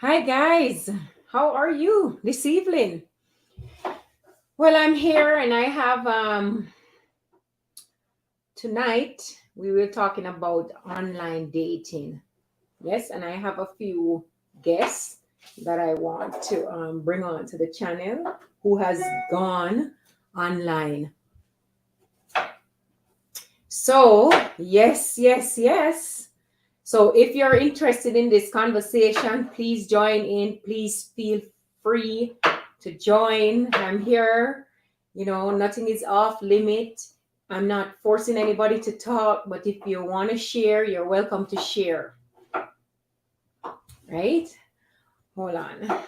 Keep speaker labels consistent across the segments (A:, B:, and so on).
A: Hi guys, how are you this evening? Well, I'm here and I have tonight we were talking about online dating. Yes, and I have a few guests that I want to bring on to the channel who has gone online. So, yes. So, if you're interested in this conversation, please join in. Please feel free to join. I'm here. Nothing is off limit. I'm not forcing anybody to talk, but if you want to share, you're welcome to share. Right? Hold on.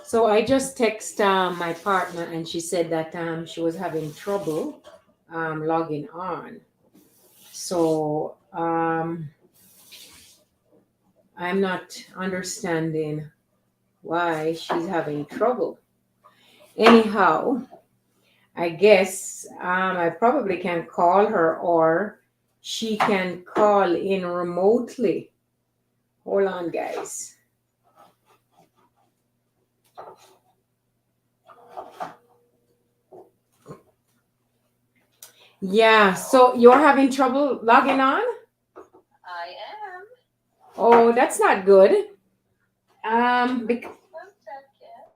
A: So I just text my partner, and she said that she was having trouble logging on. So I'm not understanding why she's having trouble. Anyhow, I guess I probably can call her or she can call in remotely. Hold on, guys. Yeah, so you're having trouble logging on?
B: I am.
A: Oh, that's not good. Bec-
B: One second.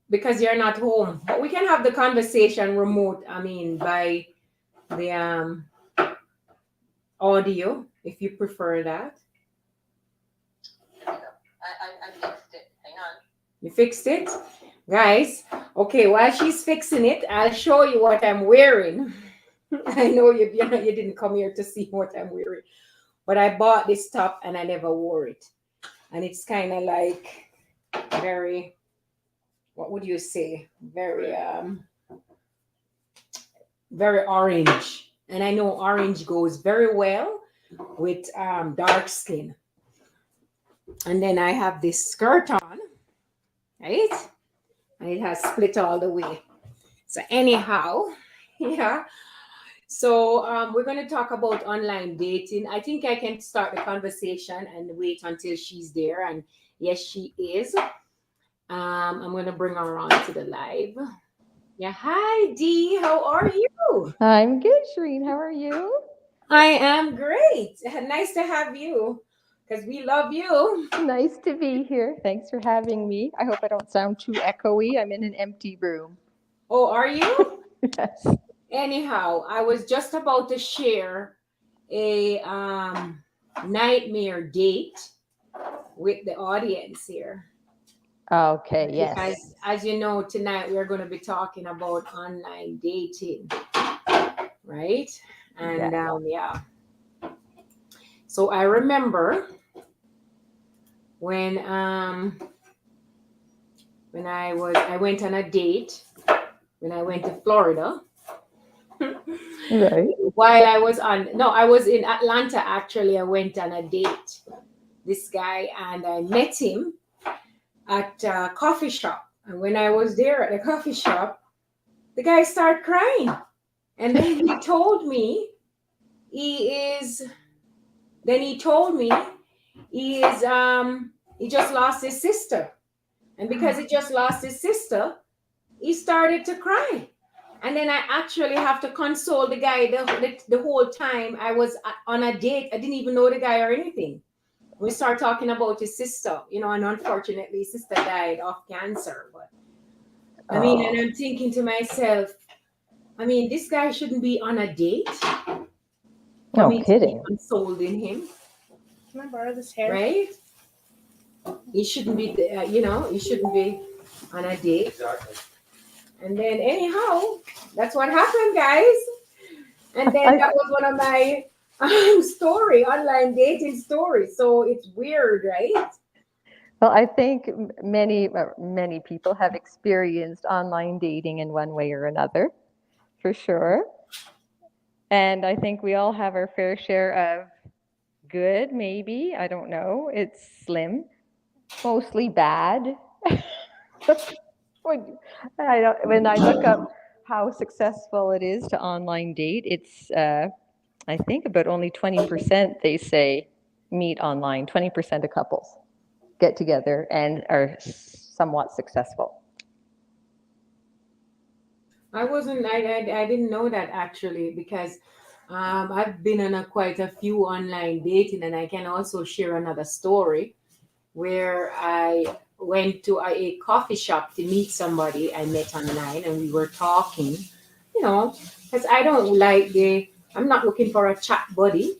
A: because you're not home. But we can have the conversation remote, I mean, by the audio, if you prefer that.
B: There we go. I fixed it. Hang on.
A: You fixed it? Guys, okay, while she's fixing it, I'll show you what I'm wearing. I know you didn't come here to see what I'm wearing, but I bought this top and I never wore it. And it's kind of like very, what would you say? Very orange. And I know orange goes very well with dark skin. And then I have this skirt on, right? And it has split all the way. So anyhow, yeah. So we're going to talk about online dating. I think I can start the conversation and wait until she's there. And yes, she is. I'm going to bring her on to the live. Yeah. Hi, Dee. How are you?
C: I'm good, Shireen. How are you?
A: I am great. Nice to have you because we love you.
C: Nice to be here. Thanks for having me. I hope I don't sound too echoey. I'm in an empty room.
A: Oh, are you?
C: Yes.
A: Anyhow, I was just about to share a nightmare date with the audience here.
C: Okay,
A: Because,
C: yes.
A: as you know, tonight we're going to be talking about online dating, right? And
C: Yes.
A: yeah. So I remember when I went on a date when I went to Florida.
C: Right.
A: While I was on no, I was in Atlanta actually. I went on a date. This guy and I met him at a coffee shop. And when I was there at the coffee shop, the guy started crying. And then he told me he is then he told me he just lost his sister. And because he just lost his sister, he started to cry. And then I actually have to console the guy the whole time I was on a date. I didn't even know the guy or anything. We start talking about his sister, and unfortunately, his sister died of cancer. But I mean, and
C: Oh,
A: I'm thinking to myself, I mean, this guy shouldn't be on a date for
C: no
A: me to be
C: kidding.
A: consoling him,
B: Can I borrow this hair?
A: right? He shouldn't be, he shouldn't be on a date. And then, anyhow, that's what happened, guys. And then
C: I
A: that was one of my online dating stories. So it's weird, right?
C: well, I think many people have experienced online dating in one way or another, for sure. And I think we all have our fair share of good, maybe. I don't know. It's slim. mostly bad. When I look up how successful it is to online date, it's I think about only 20% they say meet online. 20% of couples get together and are somewhat successful.
A: I didn't know that actually because I've been on quite a few online dating, and I can also share another story where I went to a coffee shop to meet somebody I met online, and we were talking, because I'm not looking for a chat buddy.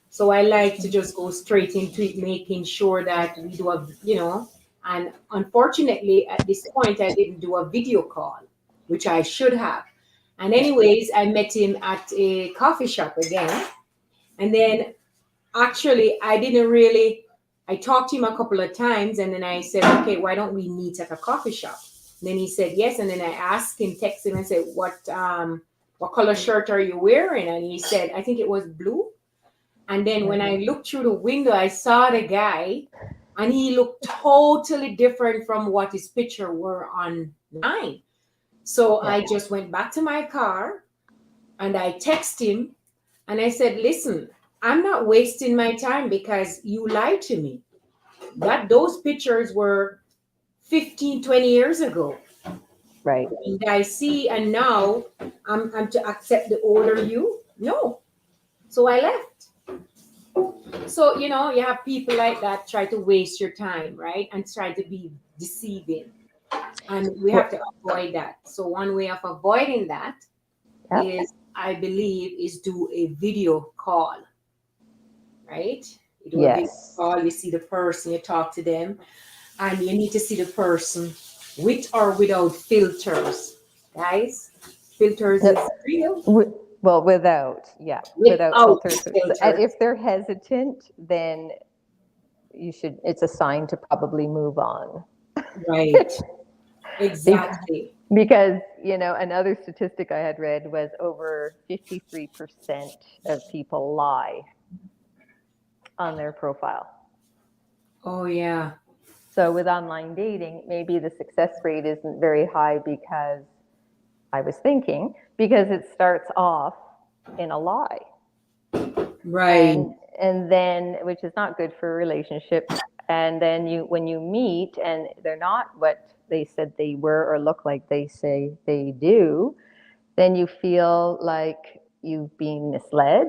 A: So I like to just go straight into it, making sure that we do and unfortunately at this point I didn't do a video call, which I should have. And anyways, I met him at a coffee shop again. And then actually I talked to him a couple of times, and then I said, okay, why don't we meet at a coffee shop? And then he said yes. And then I asked him, text him and said, what color shirt are you wearing? And he said, I think it was blue. And then when I looked through the window, I saw the guy, and he looked totally different from what his picture were online. So I just went back to my car and I texted him and I said, listen, I'm not wasting my time because you lied to me. Those pictures were 15, 20 years ago.
C: Right.
A: And I see, and now I'm to accept the older you? No. So I left. So, you have people like that try to waste your time, right? And try to be deceiving. And we have to avoid that. So one way of avoiding that is, I believe, is do a video call, right? You do a video call, you see the person, you talk to them, and you need to see the person with or without filters, guys. Filters is real.
C: Well, without filters. And if they're hesitant, then it's a sign to probably move on.
A: Right. Exactly.
C: Because, another statistic I had read was over 53% of people lie on their profile.
A: Oh, yeah.
C: So with online dating, maybe the success rate isn't very high because it starts off in a lie.
A: Right.
C: And then, which is not good for a relationship. And then when you meet and they're not what they said they were or look like they say they do, then you feel like you've been misled.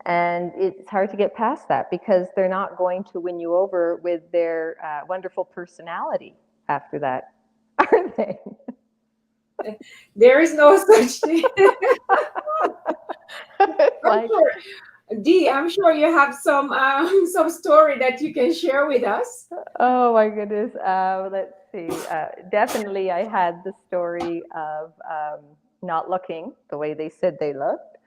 C: And it's hard to get past that because they're not going to win you over with their wonderful personality after that, are they?
A: There is no such thing. I'm sure you have some story that you can share with us.
C: Oh my goodness. Let's see. Definitely, I had the story of not looking the way they said they looked.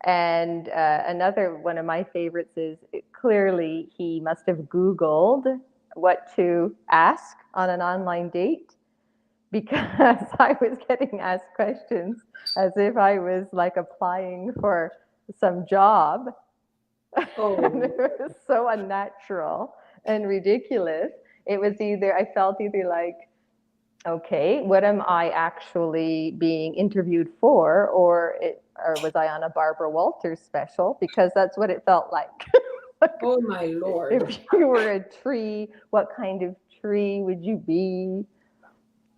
C: And another one of my favorites is clearly he must have Googled what to ask on an online date, because I was getting asked questions as if I was like applying for some job.
A: Oh.
C: And it was so unnatural and ridiculous. I felt either like, okay, what am I actually being interviewed for? Or was I on a Barbara Walters special? Because that's what it felt like.
A: Oh my Lord.
C: If you were a tree, what kind of tree would you be?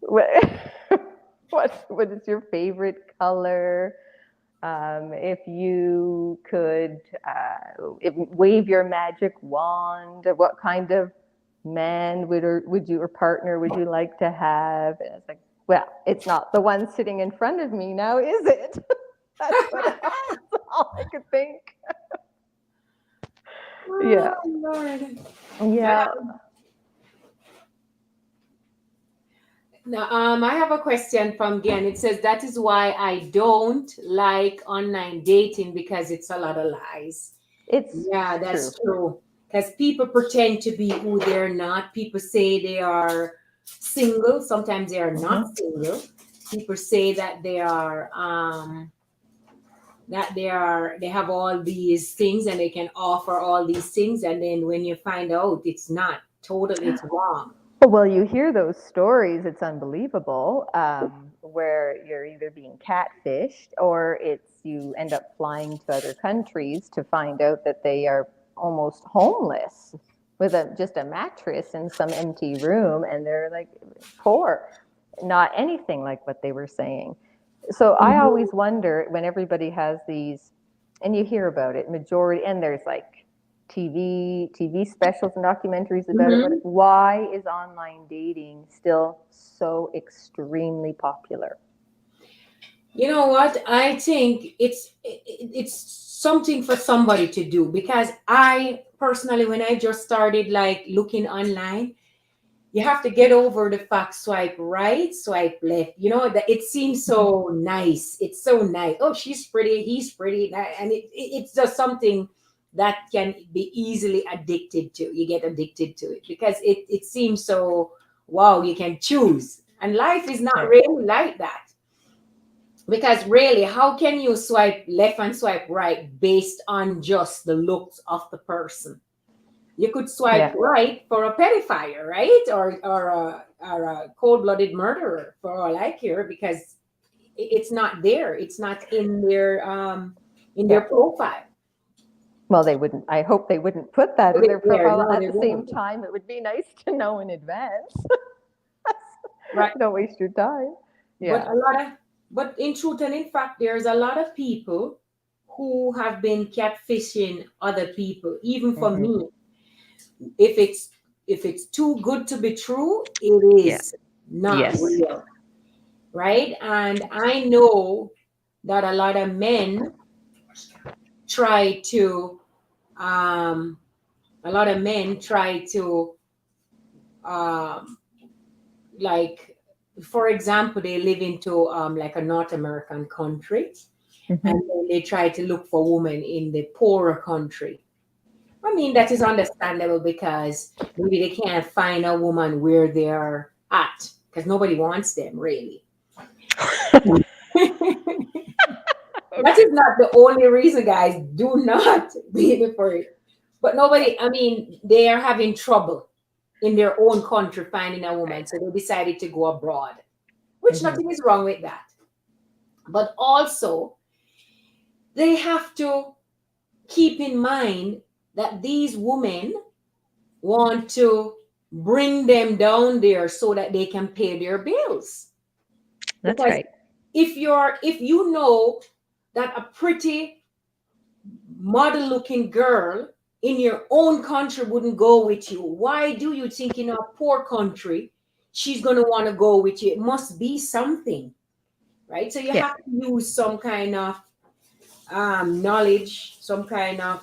C: What is your favorite color? If you could wave your magic wand, what kind of man would you or partner would you like to have? And it's like, well, it's not the one sitting in front of me now, is it? That's all I could think. Yeah.
A: Oh, Lord.
C: Yeah.
A: Now, I have a question from Gian. It says, that is why I don't like online dating, because it's a lot of lies. That's true. Because people pretend to be who they're not. People say they are single. Sometimes they are not single. People say that they are they have all these things and they can offer all these things, and then when you find out it's not, totally, it's wrong.
C: Well, you hear those stories, it's unbelievable, where you're either being catfished or it's you end up flying to other countries to find out that they are almost homeless with just a mattress in some empty room and they're like poor, not anything like what they were saying. So I
A: Mhm.
C: always wonder when everybody has these, and you hear about it, majority, and there's like TV specials and documentaries about it. But
A: Mhm.
C: why is online dating still so extremely popular?
A: You know what? I think it's something for somebody to do, because I personally, when I just started like looking online, you have to get over the fact, swipe right, swipe left. You know that it seems
C: Mhm.
A: so nice. It's so nice. Oh, she's pretty, he's pretty, and it's just something that can be easily addicted to. You get addicted to it because it seems so wow. You can choose, and life is not
C: Right.
A: really like that. Because really, how can you swipe left and swipe right based on just the looks of the person? You could swipe
C: Yeah.
A: right for a pedophile, right? Or a cold-blooded murderer, for all I care, because it's not there. It's not in their
C: Yeah.
A: profile.
C: Well, they wouldn't. I hope they wouldn't put that in their
A: There,
C: profile.
A: no,
C: At
A: they
C: the same
A: won't.
C: time, it would be nice to know in advance.
A: Right.
C: Don't waste your time.
A: But
C: Yeah.
A: but in truth and in fact, there's a lot of people who have been catfishing other people, even for
C: Hmm.
A: me. if it's if it's too good to be true, it
C: Yeah.
A: is not
C: Yes.
A: real, right? And I know that try to um a lot of men try to um like, for example, they live into like a North American country,
C: Hmm.
A: and then they try to look for women in the poorer country. I mean, that is understandable because maybe they can't find a woman where they're at, because nobody wants them really. That
C: Okay.
A: is not the only reason, guys. Do not be for it. But nobody, I mean, they are having trouble in their own country finding a woman,
C: Right.
A: so they decided to go abroad, which
C: Hmm.
A: nothing is wrong with that. But also, they have to keep in mind that these women want to bring them down there so that they can pay their bills.
C: That's
A: Because
C: right.
A: if you know that a pretty model looking girl in your own country wouldn't go with you, why do you think in a poor country she's going to want to go with you? It must be something, right? So you
C: Yeah.
A: have to use some kind of knowledge, some kind of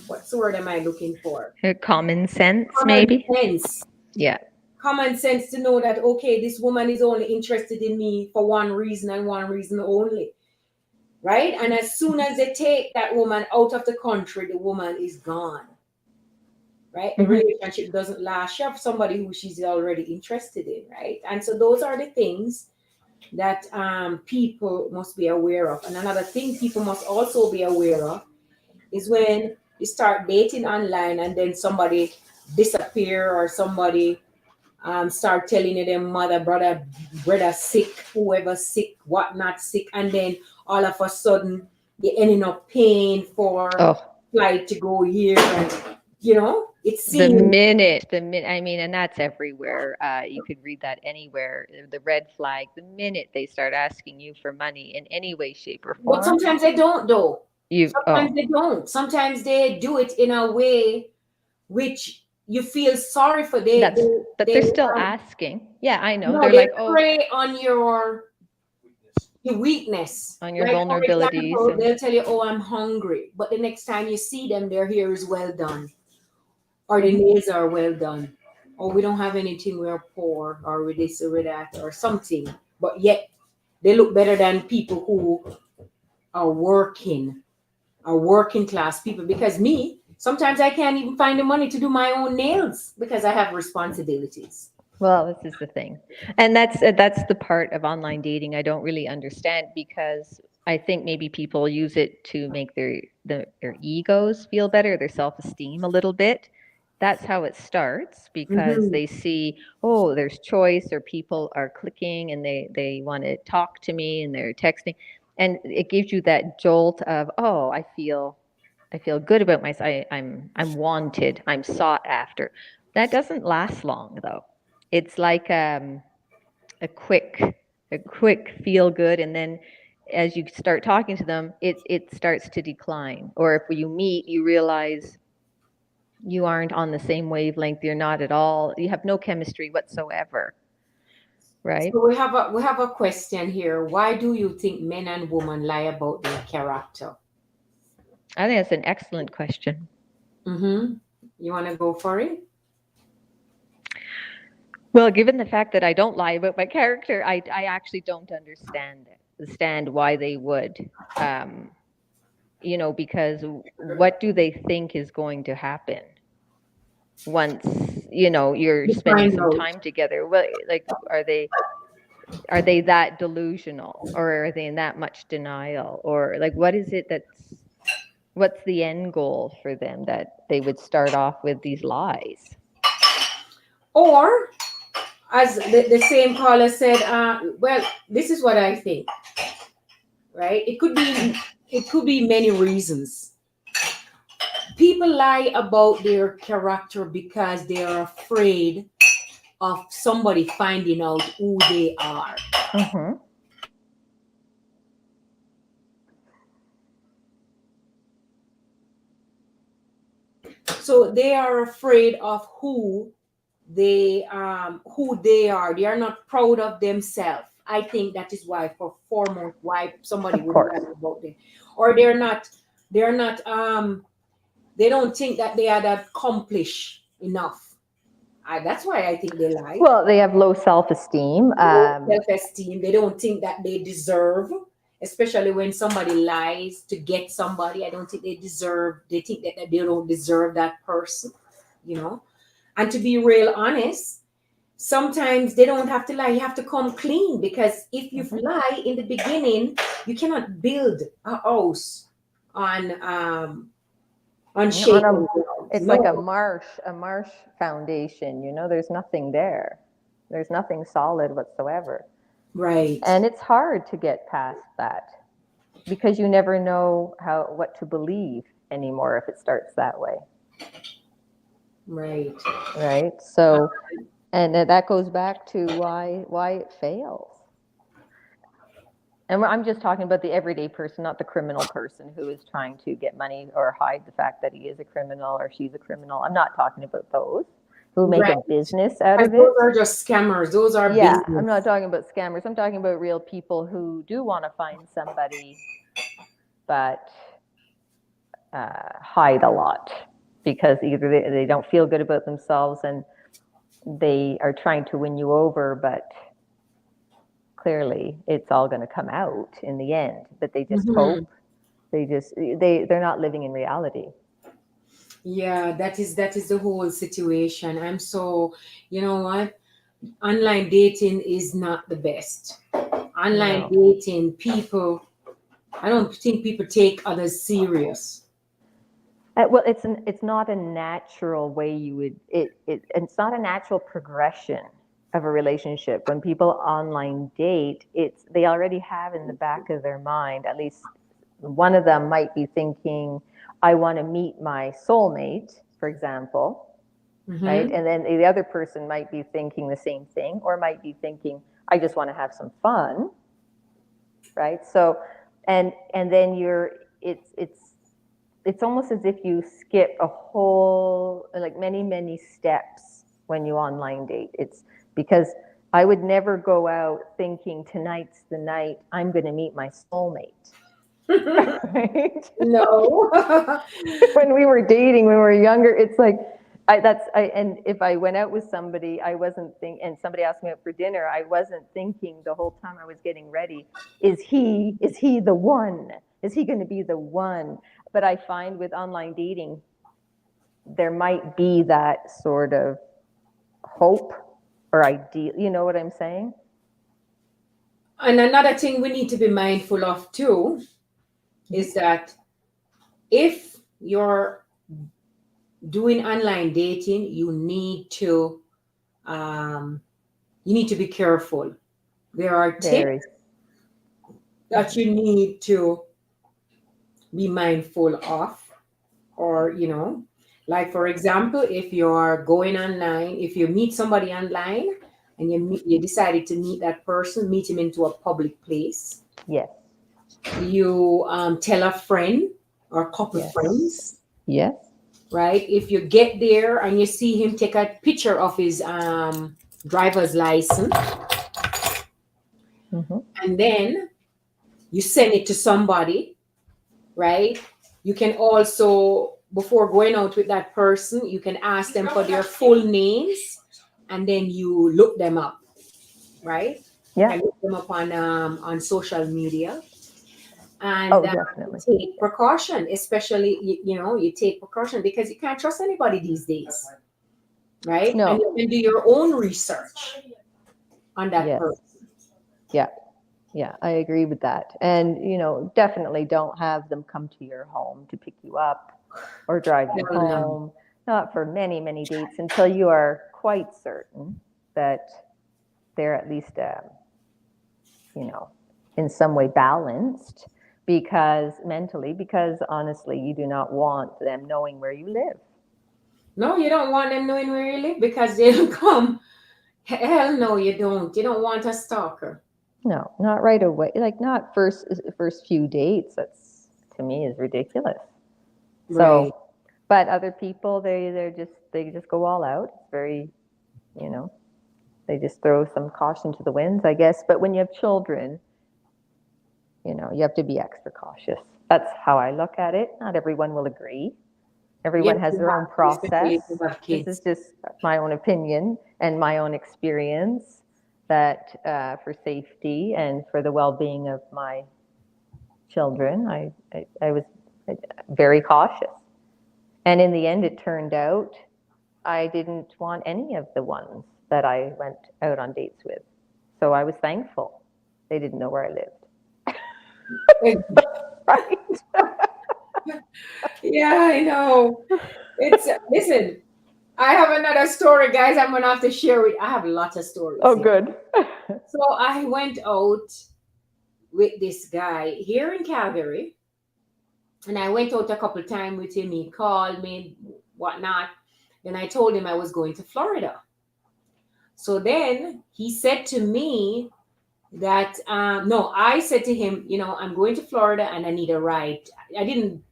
A: what's the word am I looking for?
C: Common sense,
A: Common
C: maybe.
A: sense.
C: Yeah.
A: Common sense to know that, okay, this woman is only interested in me for one reason and one reason only, right? And as soon as they take that woman out of the country, the woman is gone, right? The
C: Hmm.
A: relationship doesn't last. She have somebody who she's already interested in, right? And so those are the things that people must be aware of. And another thing people must also be aware of is when you start dating online and then somebody disappear, or somebody start telling you them mother, brother sick, whoever sick, what not sick, and then all of a sudden you're ending up paying for
C: Oh,
A: flight to go here, and it seems.
C: the minute, I mean, and that's everywhere. You could read that anywhere. The red flag, the minute they start asking you for money in any way, shape, or
A: But
C: form,
A: sometimes they don't, though.
C: oh,
A: Sometimes they don't. Sometimes they do it in a way which you feel sorry for.
C: that's, but they're still asking. Yeah, I know.
A: No,
C: They're
A: they
C: like, oh,
A: prey on your weakness.
C: on your
A: Like, for
C: vulnerabilities.
A: example,
C: And
A: they'll tell you, "Oh, I'm hungry," but the next time you see them, their hair is well done, or the
C: Mhm.
A: nails are well done, or we don't have anything, we're poor, or we this or that, or something. But yet they look better than people who are working class people. Because me, sometimes I can't even find the money to do my own nails because I have responsibilities.
C: Well, this is the thing. And that's the part of online dating I don't really understand because I think maybe people use it to make their egos feel better, their self-esteem a little bit. that's how it starts, because
A: Mm-hmm.
C: they see, oh, there's choice, or people are clicking and they want to talk to me and they're texting, and it gives you that jolt of, oh, I feel good about myself. I'm wanted. I'm sought after. That doesn't last long though. It's like a quick feel good, and then as you start talking to them, it starts to decline. Or if you meet, you realize you aren't on the same wavelength. You're not at all. You have no chemistry whatsoever, right?
A: So we have a question here. Why do you think men and women lie about their character?
C: I think that's an excellent question.
A: Mm-hmm. You want to go for it?
C: Well, given the fact that I don't lie about my character, I actually don't understand why they would. Um, because what do they think is going to happen once, you're
A: You
C: spending
A: find
C: some
A: out.
C: time together? Well, like, are they that delusional, or are they in that much denial, or like, what's the end goal for them that they would start off with these lies?
A: Or, as the same caller said, well, this is what I think, right? It could be many reasons. People lie about their character because they are afraid of somebody finding out who they are.
C: Mm-hmm.
A: So they are afraid of who they are. They are not proud of themselves. I think that is why, for foremost, why somebody
C: Of
A: would
C: course.
A: lie about them. Or they're not they don't think that they are that accomplished enough. That's why I think they lie.
C: Well, they have low self-esteem.
A: Low self-esteem. They don't think that they deserve, especially when somebody lies to get somebody. I don't think they deserve. They think that they don't deserve that person, you know. And to be real honest, sometimes they don't have to lie. You have to come clean, because if you
C: Mhm.
A: lie in the beginning, you cannot build a house on
C: On a,
A: shaking ground.
C: it's like a
A: No,
C: marsh foundation. There's nothing there. There's nothing solid whatsoever,
A: right,
C: and it's hard to get past that because you never know what to believe anymore if it starts that way,
A: right.
C: right? So, and that goes back to why it fails. And I'm just talking about the everyday person, not the criminal person who is trying to get money or hide the fact that he is a criminal or she's a criminal. I'm not talking about those who make a
A: Right.
C: business out
A: Because
C: of
A: those
C: it.
A: are just scammers. Those are
C: Yeah, I'm not
A: business.
C: talking about scammers. I'm talking about real people who do want to find somebody, but hide a lot because either they don't feel good about themselves and they are trying to win you over, but clearly it's all going to come out in the end. But they just
A: Mhm.
C: hope. They're not living in reality.
A: Yeah, that is the whole situation. I'm so, you know what? Online dating is not the best. Online
C: No.
A: dating, I don't think people take others serious.
C: Well, it's not a natural way you would it's not a natural progression of a relationship. When people online date, they already have in the back of their mind, at least one of them might be thinking, I want to meet my soulmate, for example, right?
A: Mm-hmm.
C: And then the other person might be thinking the same thing, or might be thinking, I just want to have some fun, right? So, and then it's almost as if you skip a whole, like many steps when you online date. It's because I would never go out thinking tonight's the night I'm going to meet my soulmate. Right?
A: No.
C: When we were dating, when we were younger, it's like, and if I went out with somebody, I wasn't and somebody asked me out for dinner, I wasn't thinking the whole time I was getting ready, is he the one? Is he going to be the one? But I find with online dating, there might be that sort of hope or ideal. You know what I'm saying?
A: And another thing we need to be mindful of too is that if doing online dating, um, you need to be careful. There are tips
C: Very.
A: that you need to be mindful of, or like for example, if you're going online, if you meet somebody online and you decided to meet that person, meet him into a public place.
C: Yes.
A: You tell a friend or a couple
C: Yes.
A: friends,
C: Yes.
A: right? If you get there and you see him take a picture of his driver's license,
C: Hmm.
A: and then you send it to somebody, right? You can also, before going out with that person, you can ask them for their full names, and then you look them up, right?
C: Yeah.
A: I look them up on social media,
C: Oh,
A: and
C: definitely.
A: take precaution, especially you take precaution because you can't trust anybody these days, right? And
C: No.
A: you can do your own research on that
C: Yes.
A: person.
C: Yeah. Yeah, I agree with that. And, definitely don't have them come to your home to pick you up or drive you
A: Hell no.
C: home, not for many, many dates until you are quite certain that they're at least, in some way balanced because honestly, you do not want them knowing where you live.
A: No, you don't want them knowing where you live because they'll come. Hell no, you don't. You don't want a stalker.
C: No, not right away. Like not first few dates. That's to me is ridiculous.
A: Right.
C: So, but other people, they just go all out. It's very, you know, they just throw some caution to the winds, I guess. But when you have children, you have to be extra cautious. That's how I look at it. Not everyone will agree.
A: Yes,
C: Everyone has
A: you
C: their own
A: have to, especially if
C: process.
A: you have
C: This is
A: kids.
C: just my own opinion and my own experience that for safety and for the well-being of my children, I was very cautious. And in the end, it turned out I didn't want any of the ones that I went out on dates with. So I was thankful they didn't know where I lived. Right?
A: Yeah, I know. It's listen. I have another story, guys. I'm gonna have to share with. I have lots of stories
C: Oh,
A: here.
C: good.
A: So I went out with this guy here in Calgary, and I went out a couple of times with him. He called me, whatnot. Then I told him I was going to Florida. So then he said to me that no, I said to him, I'm going to Florida and I need a ride. I didn't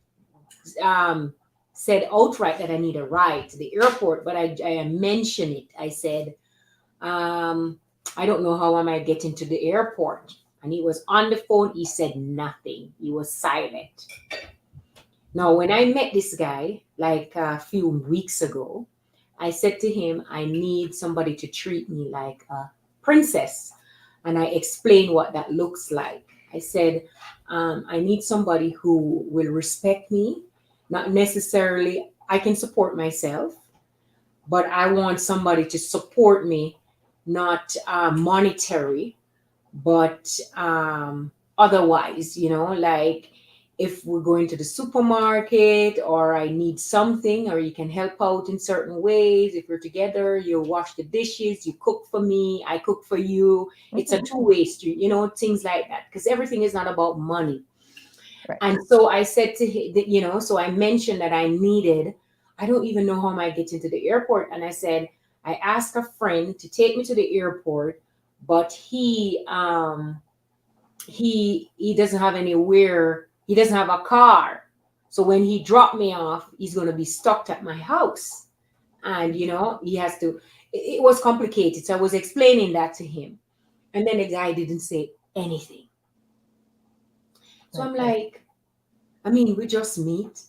A: said outright that I need a ride to the airport, but I mentioned it. I said, I don't know how am I getting to the airport. And he was on the phone. He said nothing. He was silent. Now, when I met this guy like a few weeks ago, I said to him, I need somebody to treat me like a princess. And I explained what that looks like. I said, I need somebody who will respect me, not necessarily, I can support myself, but I want somebody to support me, not monetary, but otherwise, like if we're going to the supermarket or I need something, or you can help out in certain ways. If we're together, you wash the dishes, you cook for me, I cook for you. It's a two-way street, things like that, because everything is not about money.
C: Right.
A: And so I said to him, so I mentioned that I don't even know how am I getting to the airport. And I said, I asked a friend to take me to the airport, but he doesn't have anywhere, he doesn't have a car. So when he dropped me off, he's going to be stuck at my house. And, he has to, it was complicated. So I was explaining that to him. And then the guy didn't say anything. So I'm like, we just meet.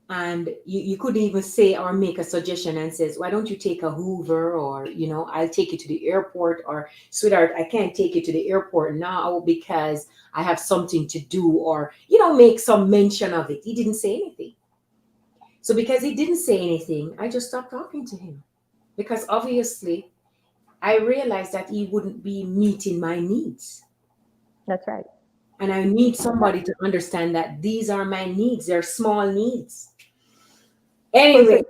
A: And you couldn't even say or make a suggestion and says, why don't you take a Hoover, or, I'll take you to the airport, or sweetheart, I can't take you to the airport now because I have something to do, or, make some mention of it. He didn't say anything. So because he didn't say anything, I just stopped talking to him, because obviously I realized that he wouldn't be meeting my needs.
C: That's right.
A: And I need somebody to understand that these are my needs. They're small needs. Anyway,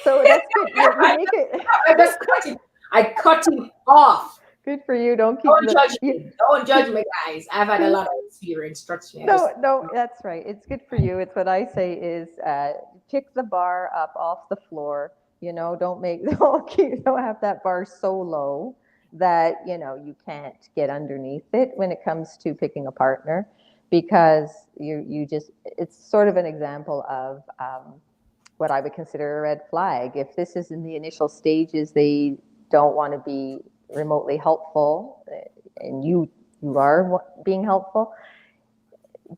C: So that's good. You make it
A: I just cut it. I cut him off.
C: good for you. Don't keep
A: Don't judge
C: you,
A: me. Don't judge me, guys. I've had a lot of experience. Trust me. I just,
C: no, that's right. It's good for you. It's what I say is pick the bar up off the floor. You know, don't have that bar so low that you can't get underneath it when it comes to picking a partner, because you just it's sort of an example of what I would consider a red flag. If this is in the initial stages, they don't want to be remotely helpful, and you are being helpful.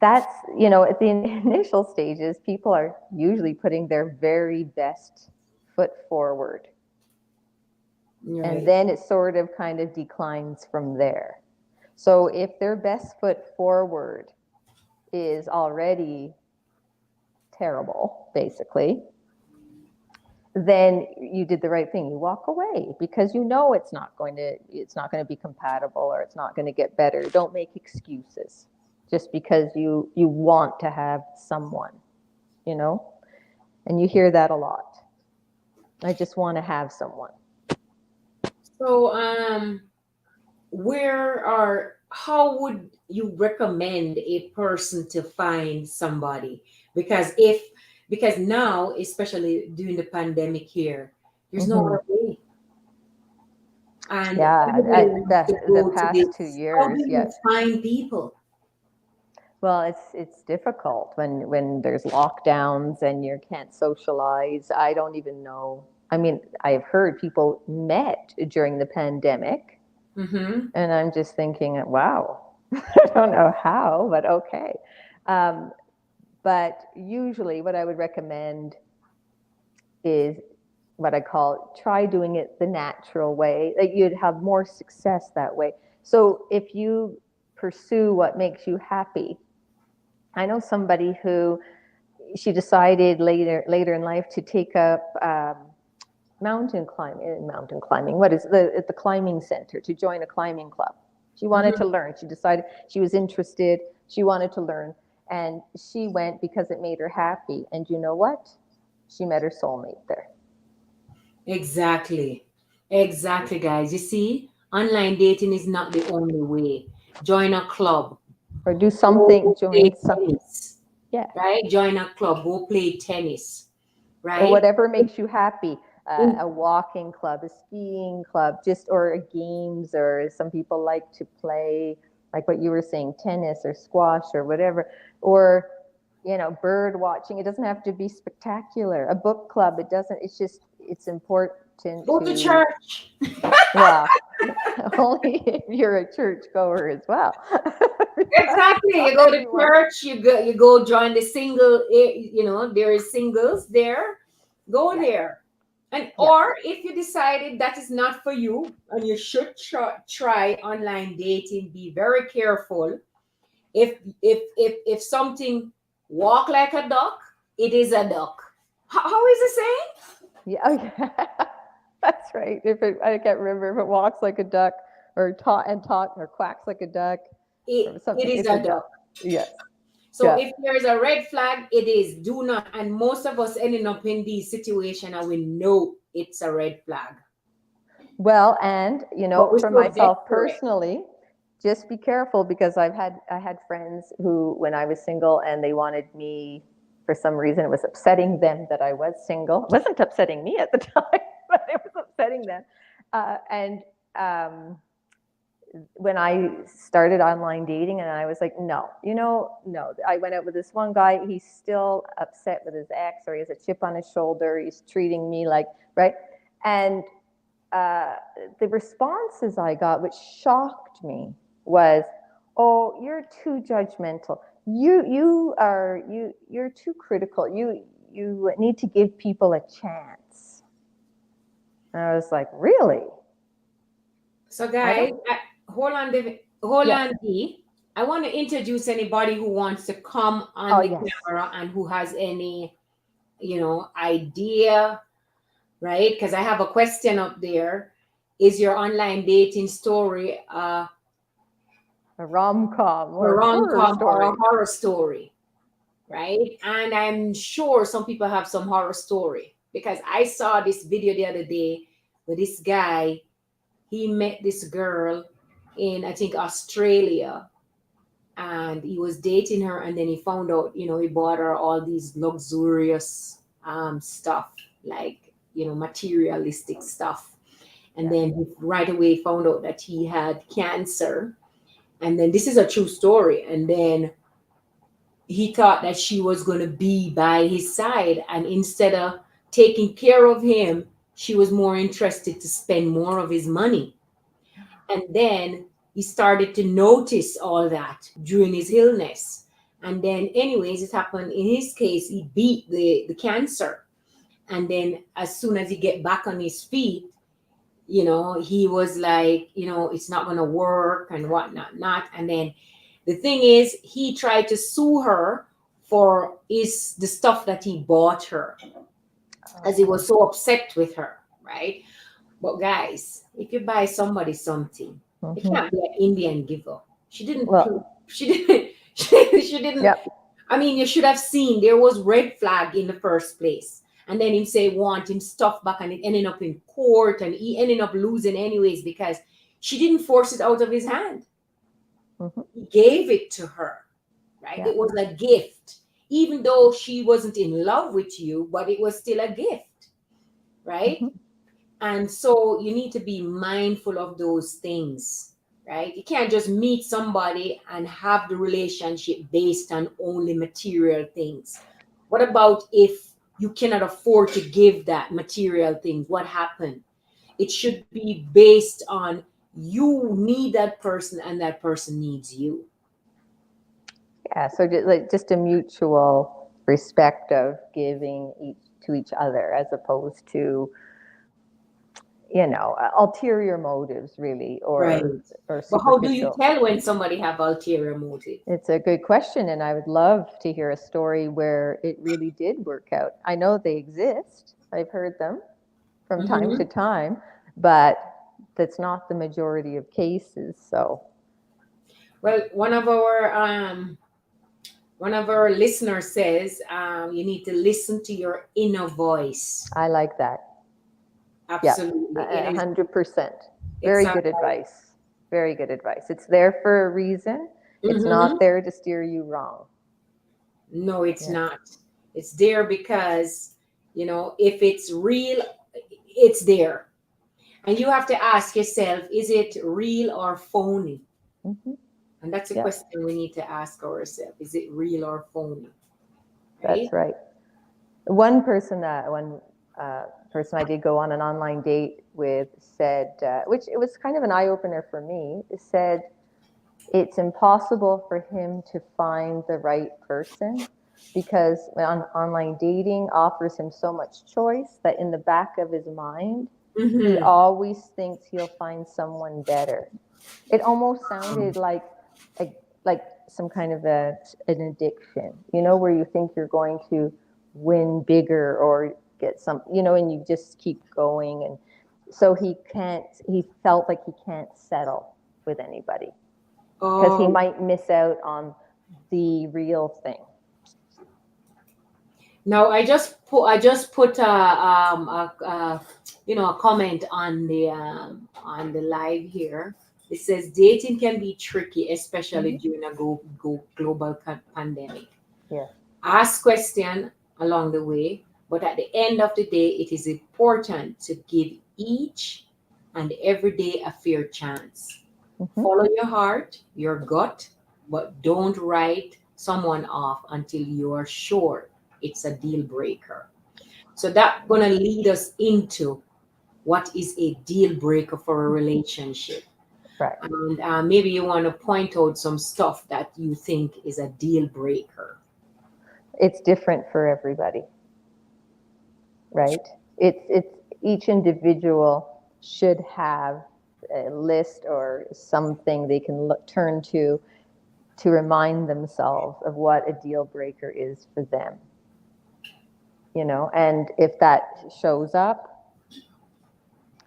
C: That's at the initial stages, people are usually putting their very best foot forward,
A: right.
C: and then it sort of kind of declines from there. So if their best foot forward is already terrible, basically, then you did the right thing. You walk away because it's not going to be compatible, or it's not going to get better. Don't make excuses just because you want to have someone, and you hear that a lot. I just want to have someone.
A: So, how would you recommend a person to find somebody? Because now, especially during the pandemic here, there's no other way. And
C: the past 2 years,
A: how do you find people?
C: Well, it's difficult when there's lockdowns and you can't socialize. I don't even know. I mean, I've heard people met during the pandemic,
A: Mm-hmm.
C: and I'm just thinking, wow, I don't know how, but okay. But usually, what I would recommend is what I call try doing it the natural way. Like, you'd have more success that way. So if you pursue what makes you happy. I know somebody who she decided later in life to take up mountain climbing. What is at the climbing center, to join a climbing club. She wanted to learn. She decided she was interested. She wanted to learn, and she went because it made her happy. And you know what? She met her soulmate there.
A: Exactly, guys. You see, online dating is not the only way. Join a club.
C: Or do something. Join something.
A: Yeah. Right. Join a club. Go play tennis. Right.
C: Or whatever makes you happy. A walking club, a skiing club, or games, or some people like to play, like what you were saying, tennis or squash or whatever, or bird watching. It doesn't have to be spectacular. A book club. It's important.
A: Go to church.
C: Well, only if you're a church goer as well.
A: Exactly. You go to church. You go join the single. There is singles there. Go there. And or if you decided that is not for you, and you should try online dating, be very careful. If something walk like a duck, it is a duck. How is it saying?
C: Yeah, that's right. I can't remember if it walks like a duck or or quacks like a duck.
A: It is a duck.
C: Yes.
A: So if there is a red flag, it is do not. And most of us ending up in these situations, and we know it's a red flag.
C: Well, and for myself personally, just be careful, because I had friends who, when I was single, and they wanted me, for some reason, it was upsetting them that I was single. It wasn't upsetting me at the time, but it was upsetting them. When I started online dating, and I was like, no. I went out with this one guy. He's still upset with his ex, or he has a chip on his shoulder. He's treating me like, right? And the responses I got, which shocked me, was, oh, you're too judgmental. You're too critical. You need to give people a chance. And I was like, really?
A: So guys, hold on, Dee. I want to introduce anybody who wants to come on the camera and who has any, idea, right? Because I have a question up there. Is your online dating story a
C: rom-com
A: or a horror story? right? And I'm sure some people have some horror story because I saw this video the other day where this guy, he met this girl in, I think, Australia, and he was dating her, and then he found out, he bought her all these luxurious stuff, like, materialistic stuff. And
C: Yeah.
A: then he right away found out that he had cancer. And then this is a true story. And then he thought that she was going to be by his side. And instead of taking care of him, she was more interested to spend more of his money. And then he started to notice all that during his illness. And then, anyways, it happened in his case, he beat the cancer. And then, as soon as he get back on his feet, he was like, it's not going to work and whatnot, not. And then the thing is, he tried to sue her for the stuff that he bought her, as he was so upset with her, right? But guys, if you buy somebody something, it
C: Mhm.
A: can't be an Indian giver. She didn't.
C: Well,
A: She didn't. She didn't.
C: yep.
A: I mean, you should have seen there was red flag in the first place, and then him say want him stuff back, and it ended up in court, and he ended up losing anyways because she didn't force it out of his hand.
C: Mhm.
A: He gave it to her, right?
C: Yeah.
A: It was a gift, even though she wasn't in love with you, but it was still a gift, right?
C: Mhm.
A: And so you need to be mindful of those things, right? You can't just meet somebody and have the relationship based on only material things. What about if you cannot afford to give that material things? What happened? It should be based on you need that person and that person needs you.
C: Yeah. So just a mutual respect of giving each to each other, as opposed to ulterior motives, really,
A: Right.
C: or
A: But how do you
C: superficial.
A: tell when somebody have ulterior motive?
C: It's a good question, and I would love to hear a story where it really did work out. I know they exist. I've heard them from time to
A: Mhm.
C: time, but that's not the majority of cases. So,
A: Well, one of our listeners says you need to listen to your inner voice.
C: I like that. Yeah,
A: Absolutely, it is.
C: 100%.
A: It's
C: Very
A: a.
C: good advice. Very good advice. It's there for a reason. It's
A: Mhm.
C: not there to steer you wrong.
A: No, it's
C: Yeah.
A: not. It's there because if it's real, it's there, and you have to ask yourself: is it real or phony?
C: Hmm.
A: And that's a
C: Yeah,
A: question we need to ask ourselves: is it real or phony?
C: that's
A: Right?
C: right. One person I did go on an online date with said, which it was kind of an eye opener for me, said it's impossible for him to find the right person because online dating offers him so much choice that in the back of his mind, he
A: Mm-hmm.
C: always thinks he'll find someone better. It almost sounded a, like some kind of an addiction, where you think you're going to win bigger or get some, and you just keep going. And so he felt like he can't settle with anybody because he
A: Oh,
C: might miss out on the real thing.
A: now I just put a comment on the live here. It says dating can be tricky, especially
C: Mm-hmm.
A: during a global pandemic.
C: Yeah.
A: Ask question along the way, but at the end of the day, it is important to give each and every day a fair chance.
C: Mm-hmm.
A: Follow your heart, your gut, but don't write someone off until you are sure it's a deal breaker. So that's going to lead us into what is a deal breaker for a relationship.
C: Right.
A: And maybe you want to point out some stuff that you think is a deal breaker.
C: It's different for everybody, right? It's each individual should have a list or something they can turn to remind themselves of what a deal breaker is for them. And if that shows up,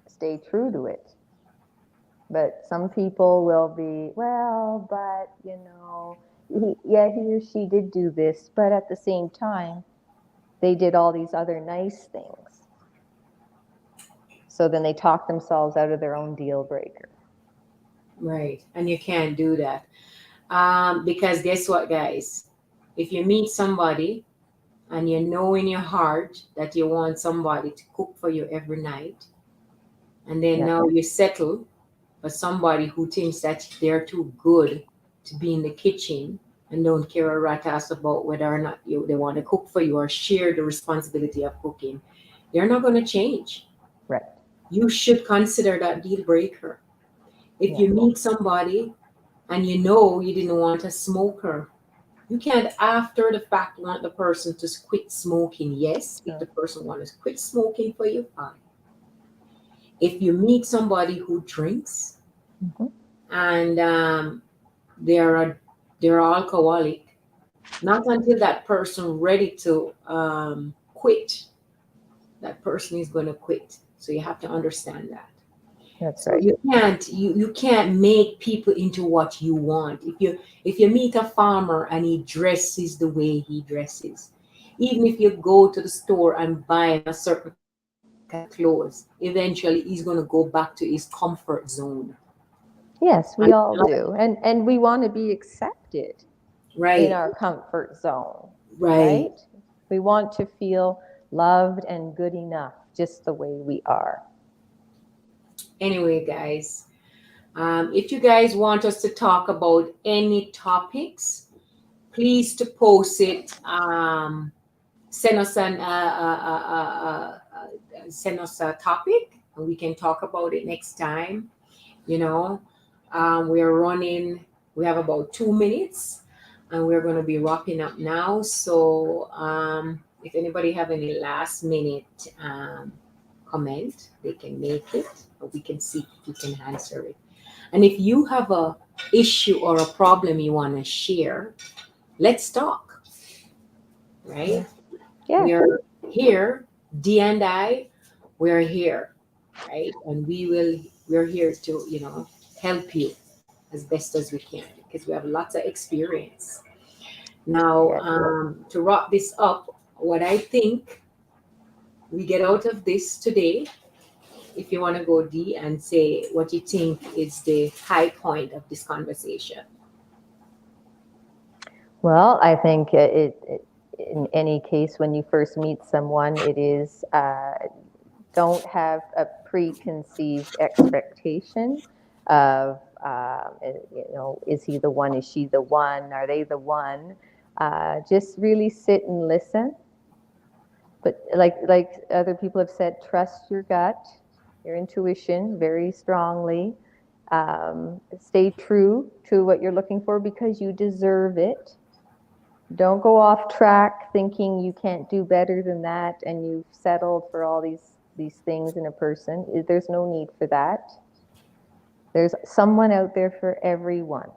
C: stay true to it. But some people will be, well, but he or she did do this, but at the same time, they did all these other nice things. So then they talk themselves out of their own deal breaker.
A: Right. And you can't do that. Because guess what, guys? If you meet somebody and you know in your heart that you want somebody to cook for you every night, and then
C: Yeah.
A: now you settle for somebody who thinks that they're too good to be in the kitchen and don't care a rat's about whether or not they want to cook for you or share the responsibility of cooking, they're not going to change.
C: Right.
A: You should consider that deal breaker. If you
C: Yeah.
A: meet somebody and you know you didn't want a smoker, you can't after the fact want the person to quit smoking. Yes, if the person wants to quit smoking for you, fine. If you meet somebody who drinks
C: Mhm.
A: and they're alcoholic, not until that person ready to quit, that person is going to quit. So you have to understand that.
C: That's
A: So
C: right.
A: you can't make people into what you want. If you meet a farmer and he dresses the way he dresses, even if you go to the store and buy a certain kind of clothes, eventually he's going to go back to his comfort zone.
C: Yes, we
A: And
C: all do. And we want to be accepted in
A: right,
C: our comfort zone,
A: right.
C: right? We want to feel loved and good enough just the way we are.
A: Anyway, guys, if you guys want us to talk about any topics, please to post it. Send us send us a topic, and we can talk about it next time. You know, we're running. We have about 2 minutes, and we're going to be wrapping up now. So, if anybody have any last minute comment, they can make it, or we can see if we can answer it. And if you have a issue or a problem you want to share, let's talk. Right?
C: Yeah.
A: We're here, D and I, we're here, right? And we're here to, help you as best as we can because we have lots of experience. Now,
C: Yeah.
A: to wrap this up, what I think we get out of this today, if you want to go D and say what you think is the high point of this conversation.
C: Well, I think in any case, when you first meet someone, it is don't have a preconceived expectation of, is he the one? Is she the one? Are they the one? Just really sit and listen. But like other people have said, trust your gut, your intuition very strongly. Stay true to what you're looking for because you deserve it. Don't go off track thinking you can't do better than that and you've settled for all these things in a person. There's no need for that. There's someone out there for everyone.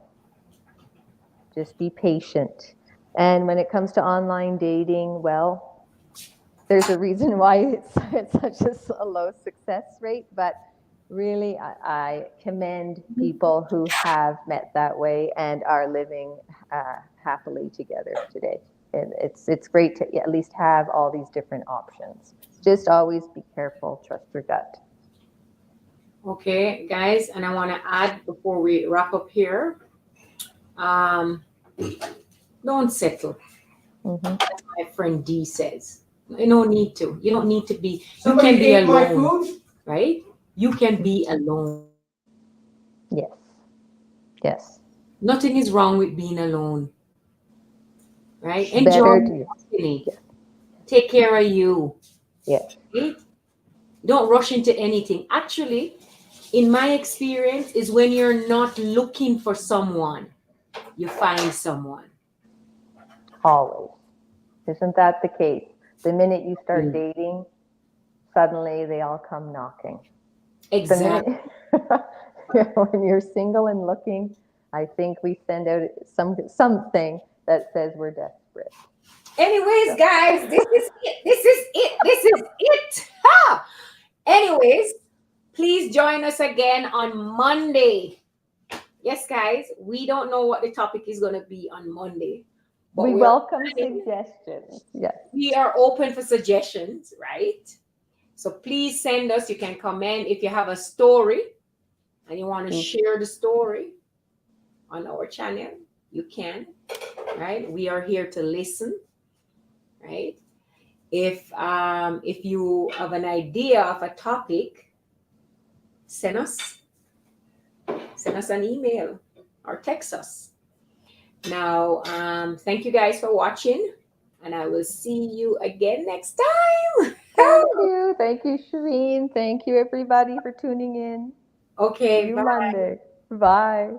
C: Just be patient. And when it comes to online dating, well, there's a reason why it's such a low success rate, but really I commend people who have met that way and are living happily together today. And it's great to at least have all these different options. Just always be careful, trust your gut.
A: Okay, guys, and I want to add before we wrap up here, don't settle.
C: Mm-hmm.
A: As my friend D says, you don't need to. You don't need to be.
D: Somebody
A: you can be
D: ate my
A: alone,
D: food?
A: right? You can be alone.
C: Yes. Yes.
A: Nothing is wrong with being alone, right?
C: Better
A: Enjoy your
C: to,
A: company.
C: yes.
A: Take care of you.
C: Yes.
A: Right? Don't rush into anything. Actually, in my experience, is when you're not looking for someone, you find someone.
C: Always. Isn't that the case? The minute you start
A: Mm.
C: dating, suddenly they all come knocking.
A: Exactly.
C: The minute, when you're single and looking, I think we send out something that says we're desperate.
A: Anyways, guys, this is it. Ha! Anyways, please join us again on Monday Yes, guys, we don't know what the topic is going to be on Monday, but
C: We
A: we are
C: welcome suggestions. Yes.
A: we are open for suggestions, right? So please send us. You can comment if you have a story and you want to share the story on our channel. You can, right? We are here to listen, right? If you have an idea of a topic, send us an email or text us. Now, thank you guys for watching, and I will see you again next time.
C: Thank you. Thank you, Shireen. Thank you, everybody, for tuning in. See
A: Okay,
C: you
A: bye.
C: Monday. Bye.